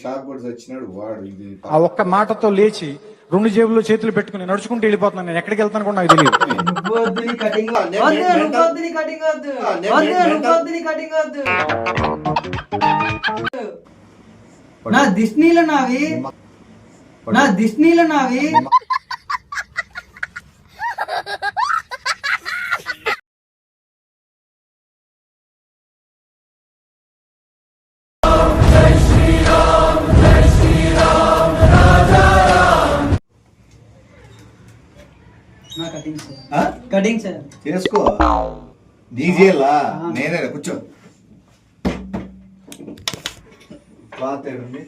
Shock కొట్టి వచ్చినాడు వాడు. ఇది ఆ ఒక్క మాటతో లేచి 2 జేబుల్లో చేతులు పెట్టుకుని నడుచుకుంటూ వెళ్ళిపోతున్నాను. నేను ఎక్కడికి వెళ్తాను కూడా నాకు తెలియదు. నా దిష్ణీల నావి కటింగ్ సార్ చేసుకో. డీజేలా నేనే కూర్చో. క్లాత్ ఏడుంది?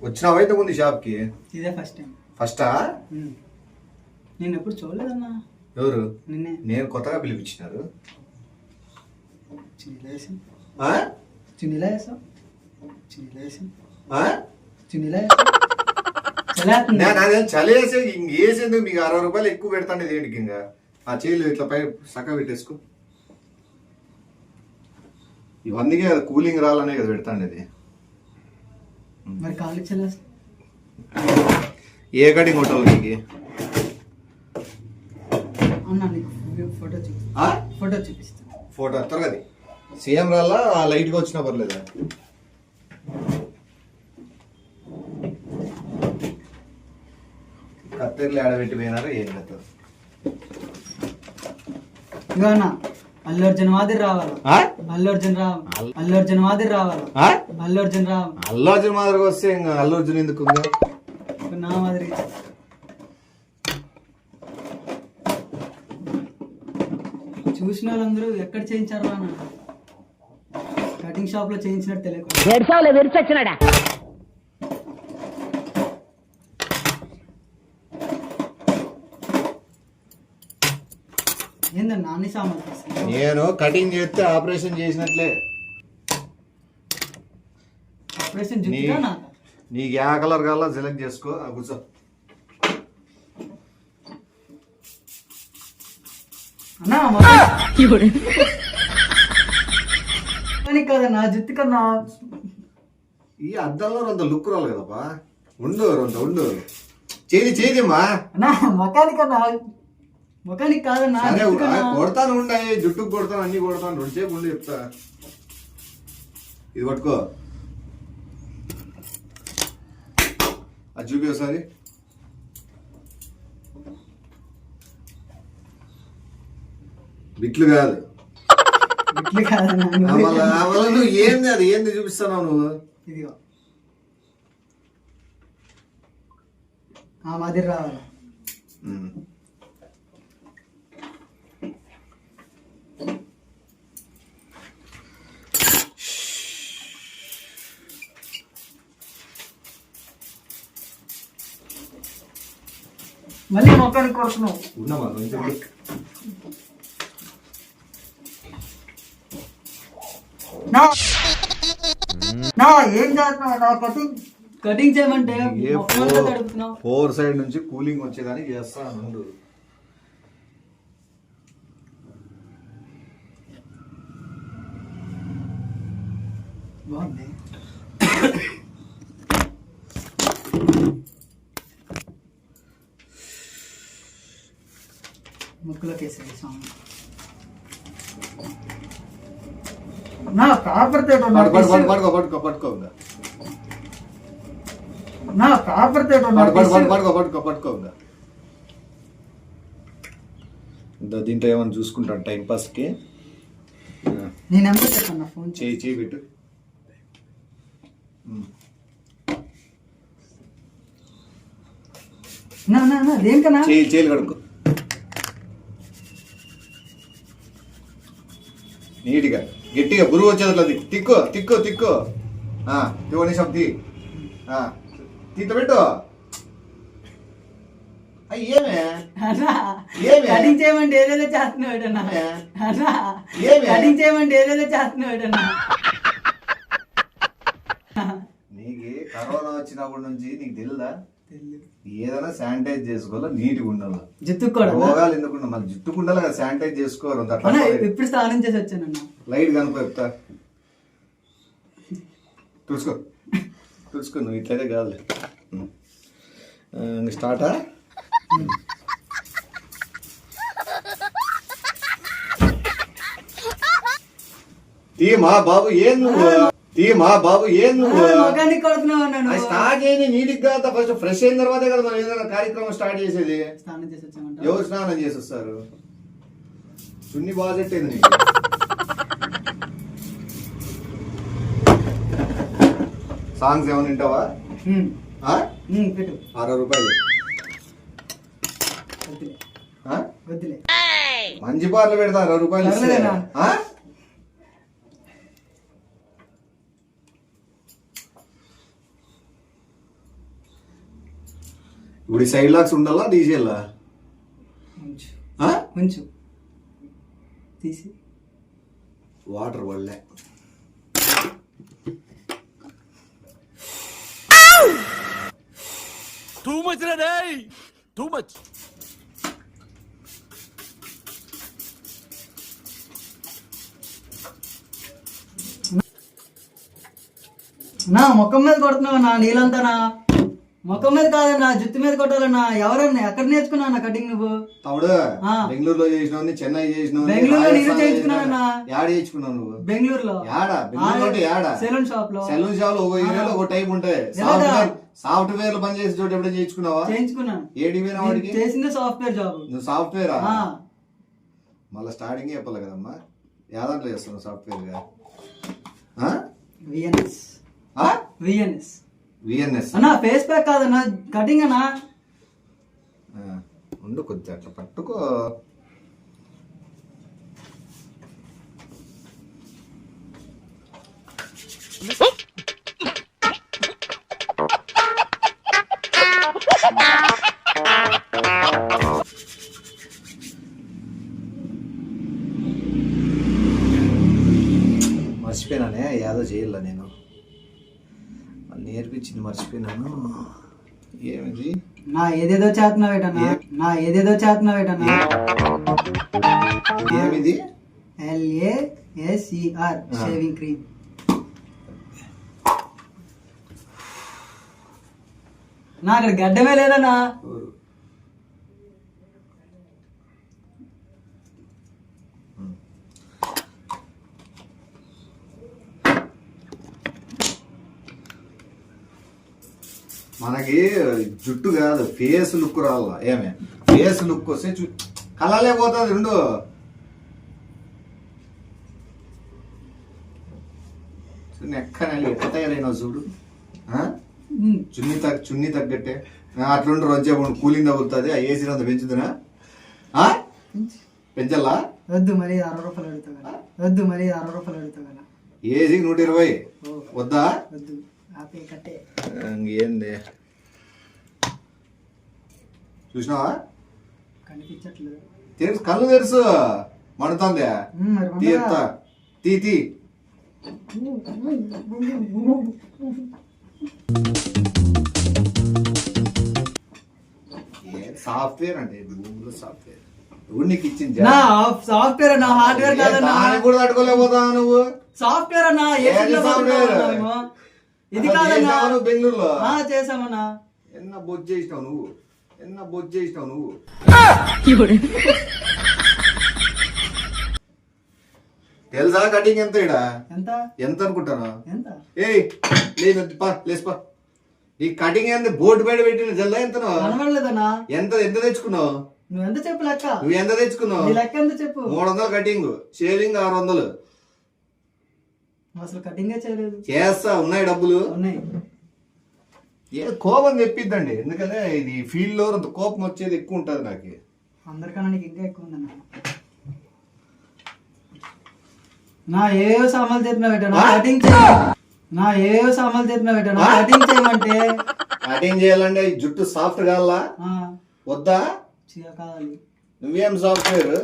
వచ్చినావైతే ముందు షాప్ కి. ఇదే ఫస్ట్ టైం. ఫస్టా? నేను ఎప్పుడు చూడలేదన్నా. ఎవరు? నిన్నే. నేను కొత్తగా పిలిపించినారు. చలేసే ఇంకేసేందుకు మీకు 60 రూపాయలు ఎక్కువ పెడతాండి దేనికి? ఇంకా ఆ చీలు ఇట్లా పై సక్క పెట్టేసుకో. ఇవన్నీ కదా కూలింగ్ రాలనే కదా పెడతాండి. మరి కాళ్ళు చలేస్తా. ఏ కటింగ్ కొట్టాలి నీకు? అన్నా నీకు ఫోటో చూపిస్తా. ఫోటో త్వరగా సీఎం రాలా లైట్ గా వచ్చినా పర్లేదా? కత్తెర్లు ఆడబెట్టి పోయినారు ఏం కదా. ఇవన్నా అల్లు అర్జున్ మాదిరి రావాలి. అల్లు అర్జున్ మాదిరి వస్తే ఇంకా అల్లు అర్జున్ ఎందుకు? నా మాదిరి చూసిన వాళ్ళందరూ ఎక్కడ చేయించారు అన్న? కటింగ్ షాప్ లో చేయించినట్టు తెలియకుండా ఏందన్నా అన్ని సామాన్లు? నేను కటింగ్ చేస్తే ఆపరేషన్ చేసినట్లే. ఆపరేషన్ చూపినా? నీకు ఏ కలర్ కావాలో సెలెక్ట్ చేసుకో. కూర్చో. అన్నా కదన్నా జుట్టు కన్నా ఈ అద్దంలో రొంత లుక్ రావాలి కదప్పా. ఉండు చేదిమ్మా. అన్నా మొఖానికి కాదన్నా. కొడతాను ఉండాయి, జుట్టుకు కొడతాను, అన్ని కొడతాను. 2 సేపు ఉండి చెప్తా. ఇది పట్టుకో. అది చూపి ఒకసారి. బిట్లు కాదు. నువ్వు ఏంది అది ఏంది చూపిస్తున్నావు నువ్వు? ఇదిగో ఆ మాదిరి రావాలి. మళ్ళీ మొక్కడానికి కొడుతున్నావు. ఏం చేస్తున్నావు? కటింగ్ చేయమంటే 4 సైడ్ నుంచి కూలింగ్ వచ్చేదానికి చేస్తాను. బాగుంది. ముక్కులోకి వేసేది సాంగ్. నా ప్రాపర్ తోట పట్టుకో. దీంట్లో ఏమైనా చూసుకుంటాను టైం పాస్ కి. నేను ఎంత చెప్పన్నా ఫోన్ చేయి పెట్టు. దేనికన్నా చేయి కడుక్కో నీట్గా గట్టిగా బురుగు వచ్చేది. తిక్కో తివ్వని శబ్ది దీంట్లో పెట్టు. కటింగ్ చేయమంటే ఏదేదో చేస్తున్నాడు నీకు కరోనా వచ్చినప్పటి నుంచి నీకు తెలుదా? ఏదైనా శానిటైజ్ చేసుకోవాలా, నీట్గా ఉండాలి. జుట్టుకు కూడా రోగాలు ఎందుకు మళ్ళీ జుట్టుకు ఉండాలి కదా, శానిటైజ్ చేసుకోవాలి. అన్న ఇప్పుడు స్నానం చేసి వచ్చానన్న. లైట్ కనుక చెప్తా తుడుచుకో తుడుచుకో, నువ్వు ఇట్లయితే కాదులే. స్టార్టా? తీమా బాబు ఏం నువ్వు, తీమా బాబు ఏం నువ్వు మొఖానికి కొడుతున్నావు అన్నాను. స్టార్ట్ చేయండి నీట్గా, ఫస్ట్ ఫ్రెష్ అయిన తర్వాతే కదా మనం ఏదైనా కార్యక్రమం స్టార్ట్ చేసేది. స్నానం చేసి వచ్చామంట. ఎవరు స్నానం చేసి వస్తారు? చున్ని బాగా సెట్ అయింది నీకు. సాంగ్స్ ఏమైనా వింటావా? పెట్టు. 60 రూపాయలు. వద్దులే ఆ? వద్దులే. మంచి పాటలు పెడతా 60 రూపాయలు ఇస్తే. పర్లేదేనా? ఆ? ఇప్పుడు సైడ్ లాక్స్ ఉండాలా డీజేలా? ఉంచు ఆ? ఉంచు. తీసి వాటర్ పడలే. Too much, Renee! Too much! నా ముఖం మీద కొడుతున్నావు నా నీళ్ళంతానా? ముఖం మీద కాదన్నా, జుట్టు మీద కొట్టాలన్నా. ఎవరన్నా ఎక్కడ నేర్చుకున్నా కటింగ్ నువ్వు? తమ్ముడు ఆ. బెంగళూరులో చేసినావు, చెన్నై చేసినావు, బెంగళూరులో నేను రాజస్థాన్లో చేయించుకున్నానన్నా. చేసినావు. యాడ చేయించుకున్నావు నువ్వు? బెంగళూరులో. యాడా? బెంగళూరులో అంటే యాడా? సెలూన్ షాప్ లో. సెలూన్ షాప్ లో ఒక ఏరియాలో ఒక టైప్ ఉంటాయి. ఎలాగా? సాఫ్ట్వేర్ లో పని చేసే చోట ఎప్పుడైనా చేయించుకున్నావా? చేయించుకున్నాను. ఏడి పోయినా వాడికి? చేసిందే సాఫ్ట్వేర్ జాబ్. నువ్వు సాఫ్ట్వేరా? ఆ. మళ్ళీ స్టార్టింగ్ చెప్పాలి కదమ్మా. యాదాంట్లో చేస్తున్నావు సాఫ్ట్వేర్ గా? విఎన్ఎస్. విఎన్ఎస్. విఎన్ఎస్ అన్నా ఫేస్ ప్యాక్ కాదన్నా, కటింగ్ అన్నా. ఉండు కొద్దిగా అట్లా పట్టుకో. మర్చిపోయినానే, యాదో చేయాల నేను. నేర్పించింది మర్చిపోయినాను. ఏమిది? నా ఏదేదో చేస్తున్నావేటన్నా. నా ఏదేదో చేస్తున్నావేటన్నా. ఏమిది? LASER shaving cream. నా అక్కడ గడ్డమే లేదన్నా. మనకి జుట్టు కాదు, ఫేస్ లుక్ రావాలా. ఏమే ఫేస్ లుక్ వస్తే కలలే పోతుంది. రెండు ఎక్క తయారైనావు చూడు. చున్నీ తగ్గట్టే అట్లుండి రోజే కూలింగ్ తగ్గుతుంది. ఆ ఏసీ అంత పెంచుతున్నా? పెంచల్లా? వద్దు మరి 60 రూపాయలు అడుగుతా కదా. వద్దు మరి 60 రూపాయలు అడుగుతా కదా. ఏసీకి 120 వద్దా? వద్దు ఆపే కట్టే. ఏంది చూసినావా? కనిపించట్లేదు. తెలుసు, కళ్ళు తెలుసు. మండుతుంది. తీస్తా. తీ సాఫ్ట్వేర్ అంటే గూగుల్ సాఫ్ట్వేర్ నీకు ఇచ్చింది. సాఫ్ట్వేర్ అన్నా, హార్డ్వేర్ కాదన్నా. కూడా తట్టుకోలేకపోతావా నువ్వు? సాఫ్ట్వేర్ అన్నా. ఇది కాదన్నా. బెంగళూరులో చేసామన్నా. ఎన్న బొజ్జు చేసినావు నువ్వు? తెలుసా కటింగ్ ఎంత? ఎంత అనుకుంటాను? లేపా. ఈ కటింగ్ ఎంత బోర్డు బయట పెట్టిన జల్లా ఎంత? ఎంత తెచ్చుకున్నావు నువ్వు? ఎంత చెప్పు లెక్క. నువ్వు ఎంత తెచ్చుకున్నావు? లెక్క ఎంత చెప్పు. 300 కటింగ్, షేవింగ్ 600. అసలు కటింగే చేయలేదు. చేస్తా, ఉన్నాయి డబ్బులు ఉన్నాయి. ఏ కోపం తెప్పిద్దండి, ఎందుకంటే ఇది ఫీల్డ్ లో కోపం వచ్చేది ఎక్కువ ఉంటది నాకు. అందరికన్నా నీకు ఇంకా ఎక్కువ ఉందన్న. నా ఏవో సామాన్లు తెచ్చినా కటింగ్ కటింగ్ చేయమంటే కటింగ్ చేయాలంటే జుట్టు సాఫ్ట్ కావాలా వద్దా? కావాలి. నువ్వేం సాఫ్ట్వేర్?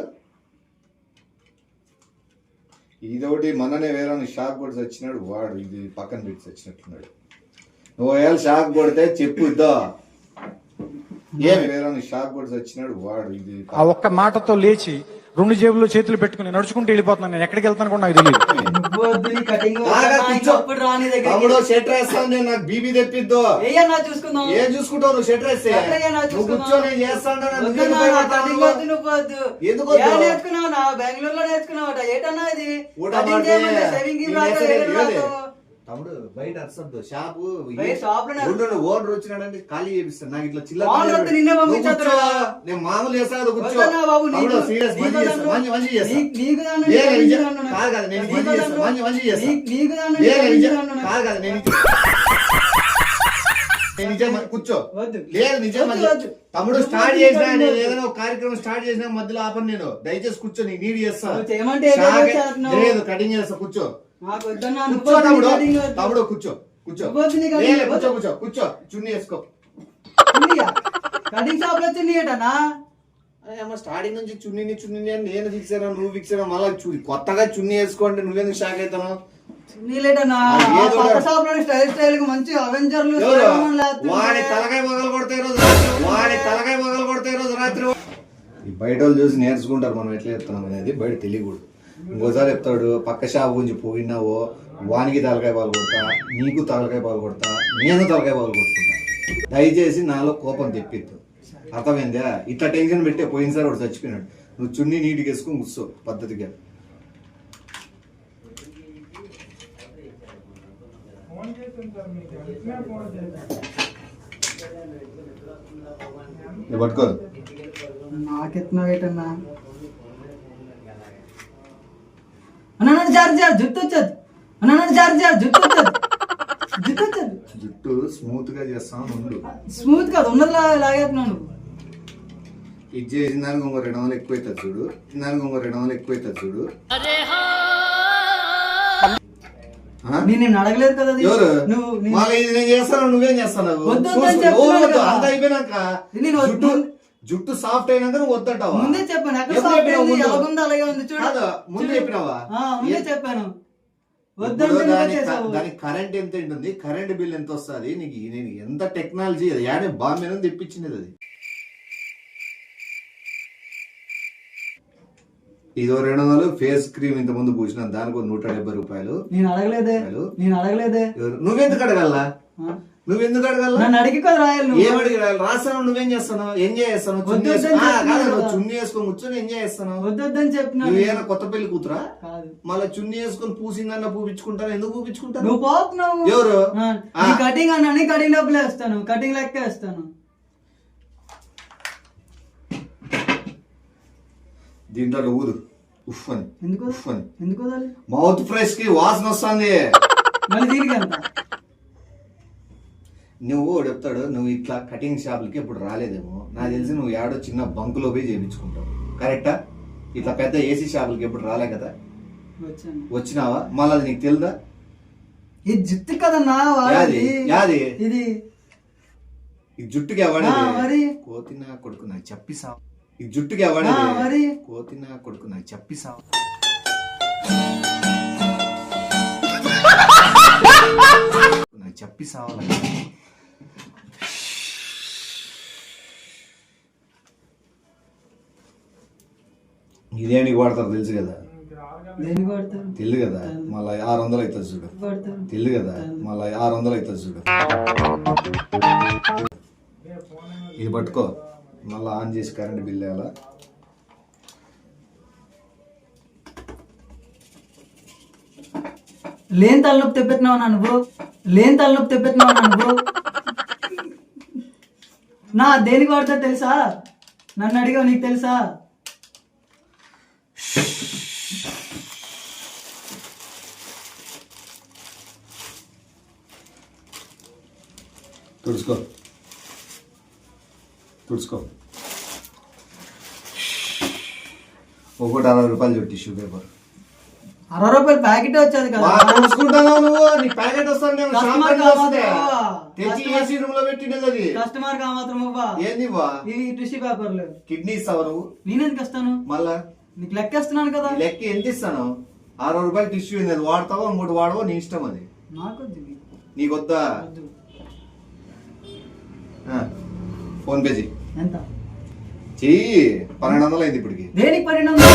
ఇదొకటి మొన్ననే వేరే షాక్ కొట్టి వచ్చినాడు వాడు, ఇది పక్కన పెట్టి వచ్చినట్టున్నాడు. నువ్వు షాక్ కొడితే చెప్పు ఇద్దా ఏమి వేరే షాక్ కూడా వచ్చినాడు వాడు ఇది ఆ ఒక్క మాటతో లేచి 2 జేబుల్లో చేతులు పెట్టుకుని నడుచుకుంటూ వెళ్ళిపోతున్నాను. నేను ఎక్కడికి వెళ్తాను కూడా నాకు తెలియదు. నువ్వు వద్దు, నీ కటింగ్ బాగా కూర్చో. అప్పుడు రా నీ దగ్గరికి. తమ్ముడు షెట్ వేస్తాను నేను, నాకు బీబీ తెప్పిద్దు. ఏయన్నా చూసుకుందాం. ఏం చూసుకుంటావు నువ్వు షెట్ వేస్తే? ఎక్కడయ్యా నా నువ్వు చూసుకుందాం. కూర్చో, నేను చేస్తాను. వద్దన్నా, నా కటింగ్ వద్దు, నువ్వు వద్దు. ఎందుకు వద్దు? ఏ నేర్చుకున్నావు? నా బెంగళూరులో నేర్చుకున్నావట. ఏటన్నా ఇది ఊట కటింగ్ మాటే. చేయమంటే షేవింగ్ కి నీ రాక నేర్చుకునేది ఏం ఏది? రాదు. తమ్ముడు బయట అరసద్దు, షాపు బయట షాపులో ఓనర్ వచ్చినాడంటే ఖాళీ చేపిస్తాను. నాకు ఇట్లా చిల్లర ఓనర్ వస్తే నిన్నే నువ్వు పంపించేస్తాడు కూర్చో. కదా. నేను మామూలు చేస్తాను కదా, కూర్చో. వద్దన్నా బాబు, నీకు తమ్ముడు సీరియస్ నీకు మంచి చేస్తా, దాంట్లో- మంచి చేస్తా. నీకు దాంట్లో ఏ నీకు విజయ్ దాంట్లో కాదు కదా, నేను నీకు మంచి చేస్తా, దాంట్లో మంచి చేస్తా. నీకు దాంట్లో ఏ నీకు విజయ్ దాంట్లో కాదు కదా, నేను నిజం కూర్చో. వద్దు. లేదు నిజం వద్దు, మంచి. వద్దు. తమ్ముడు వద్దు, స్టార్ట్ వద్దు, చేసినా, వద్దు. నేను ఏదైనా ఒక కార్యక్రమం స్టార్ట్ చేసినా మధ్యలో ఆపను నేను. దయచేసి కూర్చో, నీకు నీడ్ చేస్తా. నువ్వు చేయమంటే ఏదో షాకే- చేస్తున్నావు. లేదు కటింగ్ చేస్తా, కూర్చో. నాకు వద్దన్నా, నువ్వు కూర్చో వద్దు, తమ్ముడు, నీ కటింగ్ వద్దు. తమ్ముడు కూర్చో, కూర్చో. నువ్వు వద్దు, నీ లే, కటింగ్ లే, కూర్చో, వద్దు. కూర్చో, కూర్చో. చున్నీ వేసుకో. చున్నీయా? కటింగ్ షాప్ లో చున్నీ ఏటనా? స్టార్టింగ్ నుంచి చున్నీ అని నేను ఫిక్స్ అయినా, నువ్వు ఫిక్స్ అయినా, మళ్ళీ కొత్తగా చున్నీ వేసుకోండి, నువ్వెందుకు షాక్ అవుతాను? చున్నీలేటనా? ఏదో పక్క షాప్ లో స్టైల్ గా మంచి అవెంజర్లు ఎవరు? స్పైడర్మన్ లేస్తుంటే. వాడి తలకాయ మొగలు కొడతాయి రోజు రాత్రి. వాడి తలకాయ మొగలు కొడతాయి రోజు రాత్రి. ఈ బయట వాళ్ళు చూసి నేర్చుకుంటారు మనం ఎట్లా చెప్తున్నాం అనేది, బయట తెలియకూడదు. ఇంకోసారి చెప్తాడు పక్క షాప్ గురించి పోయినావో వానికి తలకాయ పాలు కొడతా, నీకు తలకాయ పాలు కొడతా, నేను తలకాయ పాలు కొట్టుకుంటా. దయచేసి నాలో కోపం తెప్పిద్దు, అర్థమైందా? ఇట్లా టెన్షన్ పెట్టే పోయినసారి వాడు చచ్చిపోయినాడు. నువ్వు చున్నీ నీటికి వేసుకొని కూర్చో పద్ధతిగా. పట్టుకో. నాకెత్తున్నావు ఏటన్నా? అన్న నన్ను జారి జుట్టు వచ్చేది. అన్న నన్ను జారి జుట్టు వచ్చేది. జుట్టు వచ్చేది. జుట్టు స్మూత్ గా చేస్తాను ఉండు. స్మూత్ కాదు, ఉన్నది లాగేస్తున్నావు నువ్వు. ఇది చేసిన దానికి ఇంకో 200 ఎక్కువ అవుతుంది చూడు. దానికి ఇంకో 200 ఎక్కువ అవుతుంది చూడు. ఆ? నేను అడగలేదు కదా అది. ఎవరు? నువ్వు మళ్ళీ ఇది నేను చేస్తాను, నువ్వేం చేస్తావు? వద్దు వద్దని చెప్తున్నాను కదా. అంత అయిపోయినాక నేను జుట్టు జుట్టు సాఫ్ట్ అయినాక నువ్వు వద్దంటావా? ముందే చెప్పాను. ఎక్కడ ఎప్పుడు సాఫ్ట్ చెప్పినావు అయింది? ముందు? ఎలాగుందో అలాగే ఉంది చూడు. కాదు, ముందు చెప్పినావా? ముందే చెప్పాను. ఇప్పుడు వద్దంటే నువ్వే చేసావు. దానికి కరెంట్ ఎంత ఉంటుంది, కరెంట్ బిల్ ఎంత వస్తుంది, నీకు నేను ఎంత టెక్నాలజీ అది యాడే బాగా తెప్పించినది అది. ఇదో 200 ఫేస్ క్రీమ్ ఇంత ముందు పూసిన దానికి 170 రూపాయలు. నేను అడగలేదే. నేను అడగలేదే. నువ్వెందుకు అడగల్లా? నువ్వెందుకు అడగల్లా? నన్ను అడిగి కదా రాయాలి నువ్వు. ఏం అడిగి రాస్తాను? నువ్వేం చేస్తాను? ఎంజాయ్ చేస్తాను. వద్దు వద్దని చెప్తున్నాను కదా. చున్నీ వేసుకొని కూర్చొని ఎంజాయ్ చేస్తాను. వద్దని చెప్తున్నాను. నువ్వేనా కొత్త పెళ్లి కూతురా? కాదు. మళ్ళీ చున్నీ వేసుకొని పూసిందన్న పూపించుకుంటాను. ఎందుకు పూపించుకుంటాను? నువ్వు పోతున్నావు. ఎవరు? నీ కటింగ్ అన్నా, నీ కటింగ్ డబ్బులు వేస్తాను, కటింగ్ లెక్క వేస్తాను. దీంట్లో ఊదు ఉఫ్ అని. ఎందుకు ఉఫ్ అని. ఎందుకు వదాలి? మౌత్ ఫ్రెష్ కి వాసన వస్తుంది. మళ్ళీ దీనికి ఎంత? నువ్వు చెప్తాడు నువ్వు ఇట్లా కటింగ్ షాపులకి ఇప్పుడు రాలేదేమో, నాకు తెలిసి నువ్వు ఏడో చిన్న బంకులో పోయి చేయించుకుంటావు. కరెక్టా? ఇట్లా పెద్ద ఏసీ షాపులకి ఎప్పుడు రాలే కదా. వచ్చాను. వచ్చినావా? మళ్ళీ అది నీకు తెలుదా? ఇది జుట్టు కదన్నా వాడేది. యాది ఇది ఈ జుట్టుకి ఎవడేది? మరి కోతిన కొడుకు నాకు చెప్పిసావు. ఈ జుట్టుకి ఎవడేది? మరి కోతిన కొడుకు నాకు చెప్పిసావు. నాకు చెప్పిసావు. ఇదేనికి వాడతారు తెలుసు కదా. దేనికి వాడతారు? తెలుసు కదా. మళ్ళీ 600 అవుతుంది చూడు. వాడతారు. తెలుసు కదా. మళ్ళీ 600 అవుతుంది చూడు. ఇది పట్టుకో, మళ్ళీ ఆన్ చేసి కరెంట్ బిల్ వేయాలా. లేని తలనొప్పి తెప్పెట్టినావు నువ్వు. లేని తలనొప్పి తెప్పెట్టినావు నువ్వు. నా దేనికి వాడతా తెలుసా? నన్ను అడిగావు, నీకు తెలుసా? తుడుచుకో, తుడుచుకో. ఒకటి 60 రూపాయలు చూడు టిష్యూ పేపర్. 60 రూపాయలు ప్యాకెట్ వచ్చేది కదా. తుడుచుకుంటాను నువ్వు. నీ ప్యాకెట్ వస్తాను నేను కస్టమర్ షాప్ వస్తే కావాలా? తెచ్చి ఏసీ రూమ్ లో పెట్టినది అది. కస్టమర్ కా మాత్రం ఇవ్వా. ఏంది ఇవ్వా? ఇవి టిష్యూ పేపర్లు. కిడ్నీ ఇస్తావా నువ్వు? నేనెందుకు ఇస్తాను? మళ్ళా నీకు లెక్కేస్తున్నాను కదా. ఈ లెక్క ఎంత ఇస్తాను? 60 రూపాయలు టిష్యూ ఉంది, అది వాడతావో ఇంకోటి వాడవో నీ ఇష్టం. అది నాకు నీకు వద్దా? వద్దు. ఫోన్ పే చెయ్యి. ఎంత చెయ్యి 1200 అయింది ఇప్పటికి. దేనికి 1200?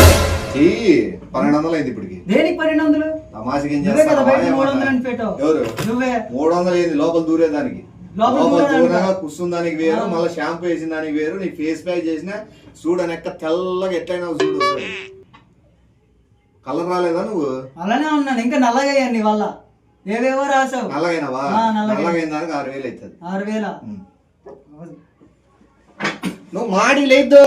చెయ్యి 1200 అయింది ఇప్పటికి. దేనికి 1200? తమాషకి ఏం నువ్వే కదా బయట చేస్తావు? 300 అని పెట్టావు. ఎవరు? నువ్వే. 300 అయింది లోపల దూరేదానికి. లోపల లోపల దూరేదానికి దూరగా కూర్చున్న దానికి వేరు, మళ్ళీ షాంపూ వేసిన దానికి వేరు. నీ ఫేస్ ప్యాక్ చేసిన చూడనెక్క తెల్లగా ఎట్లయినా చూడు. కలర్ రాలేదా నువ్వు? అలానే ఉన్నాను, ఇంకా నల్లగా అయ్యాను నీ వల్ల. ఏవేవో రాసావు. నల్లగైనవా? నల్లగైన దానికి 6000 అవుతుంది. 6000? నువ్వు మాడి లేదు.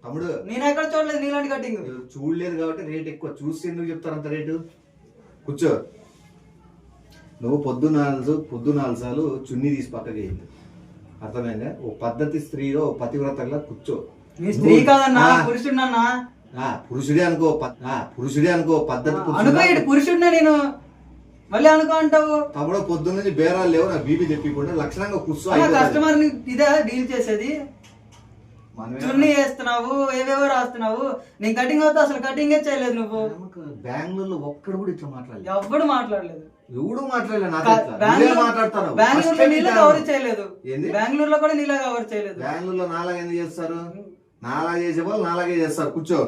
తమ్ముడు నేను ఎక్కడ చూడలేదు నీలాంటి కటింగ్. చూడలేదు కాబట్టి రేట్ ఎక్కువ. చూసి ఎందుకు చెప్తారు అంత రేటు? కూర్చో. నువ్వు పొద్దునాలుగు సార్లు చున్నీ తీసి పక్కకి వేయండి. అర్థమైందా? ఓ పద్ధతి స్త్రీగా ఓ పతివ్రతలా కూర్చో. స్త్రీ కాదన్నా, పురుషుడినన్నా. పురుషుడే అనుకో పద్ధతి పురుషుడినే నేను. మళ్ళీ అనుకో అంటావు. తమ్ముడు పొద్దున్న బేరాలు లేవు, నాకు బీపీ తెప్పికుండా లక్షణంగా కూర్చో. కస్టమర్ ని ఇదే డీల్ చేసేది. చున్నీ వేస్తున్నావు, ఏవేవో రాస్తున్నావు. నేను కటింగ్ అవుతా అసలు కటింగే చేయలేదు నువ్వు. బెంగళూరులో ఒక్కడు కూడా ఇట్లా మాట్లాడలేదు. ఎవ్వడు మాట్లాడలేదు. ఎవడు మాట్లాడలేదు. బెంగళూరులో నీలా కవర్ చేయలేదు. బెంగళూరులో కూడా నీలా కవర్ చేయలేదు. బెంగళూరులో నాలాగా ఎందుకు చేస్తారు? నాలా చేసే వాళ్ళు నాలాగే చేస్తారు. కూర్చో.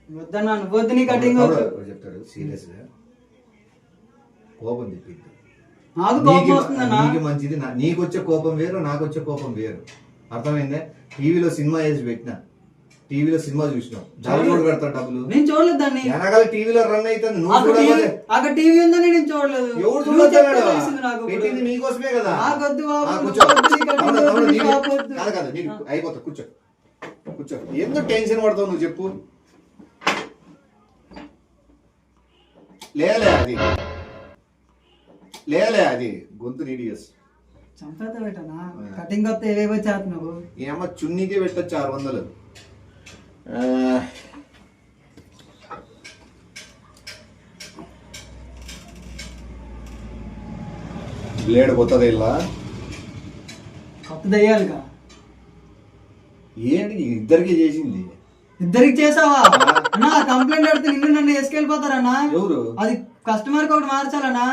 వద్దన్నా, వద్దు నీ కటింగ్ చెప్తాడు సీరియస్ గా. కోపం తెప్పిద్దు. నాకు కోపం వస్తుందన్నా. నీకు మంచిది. నీకు వచ్చే కోపం వేరు, నాకు వచ్చే కోపం వేరు. అర్థమైందే? టీవీలో సినిమా వేసి పెట్టినా, టీవీలో సినిమా చూసినావు, డబ్బులు పెడతాడు. డబ్బులు నేను చూడలేదు దాన్ని. వెనకాల టీవీలో రన్ అవుతుంది. అక్కడ టీవీ ఉందని నేను చూడలేదు. ఎవడు చూడలేదు? పెట్టింది నీకోసమే కదా. కాదు నీకు అయిపోతా. కూర్చో. ఎందుకు టెన్షన్ పడతావు నువ్వు చెప్పు. లేలే అది గొంతు నీడియస్ చంపేత పెట్టనా? కటింగ్ వస్తే ఏవేవో చేస్తున్నావు. ఏమో చున్నీకే పెట్టచ్చు 600. బ్లేడ్ కొత్తది ఇలా కొత్తది వేయాలిగా. ఏంటి ఇద్దరికి చేసింది? ఇద్దరికి చేసావా అన్నా? కంప్లైంట్ పెడితే నిన్ను నన్ను వేసుకెళ్ళిపోతారన్నా. ఎవరు? అది కస్టమర్ కి ఒకటి మార్చాలన్నా.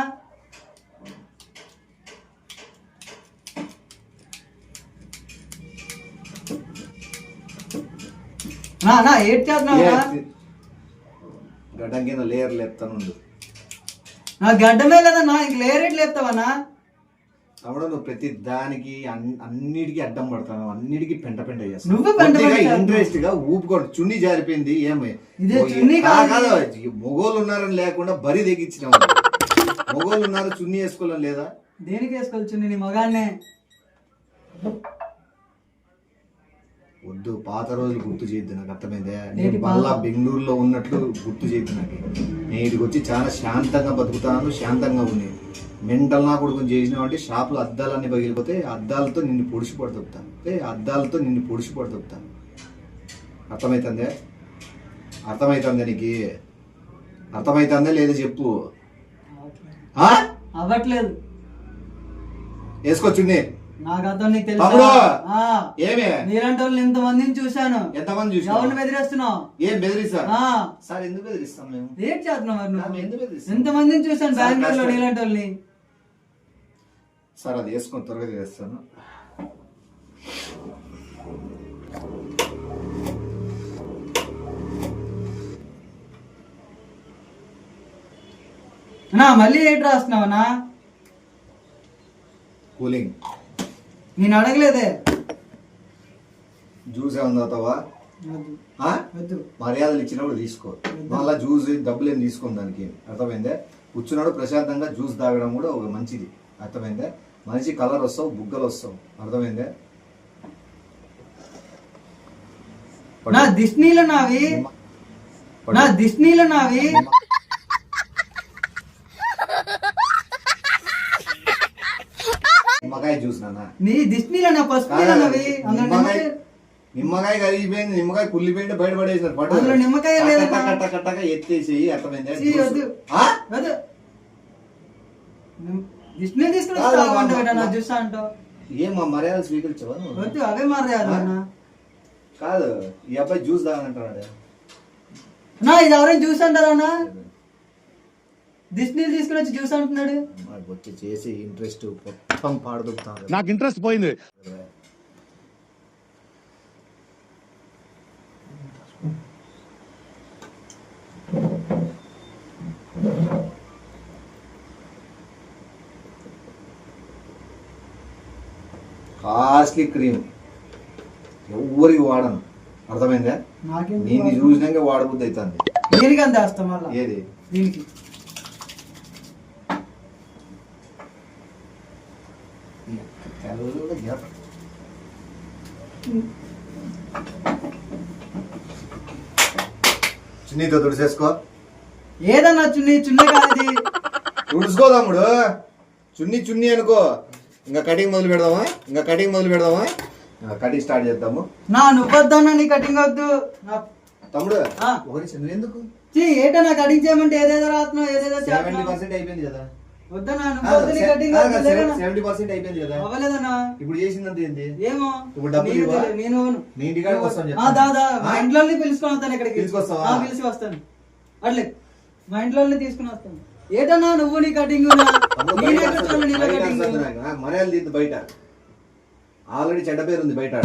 ఏడ్ చేస్తున్నావు? గడ్డం కింద లేయర్ లేపుతాను. నా గడ్డమే లేదన్నా, ఇంక లేయర్ ఎట్లా లేపుతావన్నా? అప్పుడు నువ్వు ప్రతి దానికి అన్నిటికీ అడ్డం పడతాను, అన్నిటికీ పెంట చేస్తావు. నువ్వు ఇంట్రెస్ట్ గా ఊపుకోండి. చున్నీ జారిపోయింది. ఏమి కాదు, మొగోళ్ళు ఉన్నారని లేకుండా బరి తెగించినావు. మొగోళ్ళు ఉన్నారు, చున్నీ వేసుకోవాలని లేదా? దేనికి వేసుకోవాలి చున్నీ? నీ మగాన్నే. వద్దు, పాత రోజులు గుర్తు చేయద్దు. నాకు అర్థమైందే. నేను మళ్ళా బెంగళూరులో ఉన్నట్లు గుర్తు చేయద్దు నాకు. నేను ఇదికి వచ్చి చాలా శాంతంగా బతుకుతాను, శాంతంగా ఉంది. మెంటల్ నా కొడుకుని చేసినావు అంటే షాపులో అద్దాలన్నీ పగిలిపోతే అద్దాలతో నిన్ను పొడిచి పడుతుంటాను. అర్థమైతుందే నీకు? అర్థమైతుందే లేదా చెప్పు. అవ్వట్లేదు. వేసుకోవచ్చుండి. నాకు అర్థం. నీకు తెలుసు ఏమే నీలాంటి వాళ్ళు ఇంతమందిని చూశాను. ఎంతమంది చూసి ఎవరిని బెదిరిస్తున్నావు? ఏం బెదిరిస్తా సార్? ఎందుకు బెదిరిస్తాం మేము? ఏం చేస్తున్నావు? ఎందుకు బెదిరిస్తాం? ఇంతమందిని చూశాను బెంగళూరులో నీలాంటి వాళ్ళని. సార్ అది వేసుకొని త్వరగా చేస్తాను. మళ్ళీ ఏంటి రాస్తున్నావనా? కూలింగ్. నేను అడగలేదే. జ్యూస్ ఏమన్నా తాగుతావా? మర్యాదలు ఇచ్చినప్పుడు తీసుకో. మళ్ళీ జ్యూస్ డబ్బులు ఏం తీసుకోండి దానికి. అర్థమైందే? కూర్చున్నాడు ప్రశాంతంగా జ్యూస్ తాగడం కూడా ఒక మంచిది. అర్థమైందే? మంచి కలర్ వస్తావు, బుగ్గలు వస్తావు. అర్థమైందే? నా దిష్ణీలు నావి. నిమ్మకాయ జ్యూస్ నాన్న. నీ దిష్ణీలు నా పసుపు నిమ్మకాయ కరిగిపోయింది, నిమ్మకాయ కుళ్ళిపోయింది, బయటపడేసారు. అందులో నిమ్మకాయ కట్టగా ఎత్తేసి. అర్థమైంది? ఏమా మర్యాద స్వీకరించవా? అవే మర్యాద కాదు. ఈ అబ్బాయి జ్యూస్ తాగనంటాడు. ఇది ఎవరైనా జ్యూస్ అంటారా? దిష్టిని తీసుకుని వచ్చి జ్యూస్ అంటున్నాడు. నాకు వచ్చి చేసి ఇంట్రెస్ట్ మొత్తం పాడుతాను. నాకు ఇంట్రెస్ట్ పోయింది. కాస్ట్లీ క్రీమ్ ఎవరికి వాడను, అర్థమైందా? నాకేం నేను చూసినాక వాడబుద్ధి అవుతుంది. దీనికి అంత వేస్తాం మళ్ళీ ఏది దీనికి. చున్నీతో తుడిసేసుకో. ఏదన్నా చున్నీ చున్నీ కాదు ఇది. తుడుచుకో తమ్ముడు, చున్నీ చున్నీ అనుకో. ఇంకా కటింగ్ మొదలు పెడదామా? కటింగ్ స్టార్ట్ చేద్దాము. నా నువ్వొద్దన్నా నీ కటింగ్ వద్దు తమ్ముడు ఆ. ఒకరి చిన్న ఎందుకు ఏటో నా కటింగ్ చేయమంటే ఏదేదో రాత్తున్నావు ఏదేదో 70% అయిపోయింది కదా. వద్దన్నా నువ్వు వద్దు, నీ కటింగ్ వద్దు. లేదన్నా. 70% అయిపోయింది కదా. అవ్వలేదన్నా. ఇప్పుడు చేసిందంత ఏంటి? ఏమో ఇప్పుడు డబ్బులు నీకు ఇవ్వా? తెలియదు, నేను నీ ఇంటికాడికి వస్తాను ఆ, దాదా మా ఇంట్లో పిలుచుకొని వస్తాను ఇక్కడికి. పిలుచుకొస్తావా? ఆ, పిలిచి వస్తాను. అట్లే మా ఇంట్లో తీసుకుని వస్తాను. ఏటన్నా నువ్వు నీ కటింగ్ మర్యాద తీద్దు బయట. ఆల్రెడీ చెడ్డ పేరు ఉంది బయట.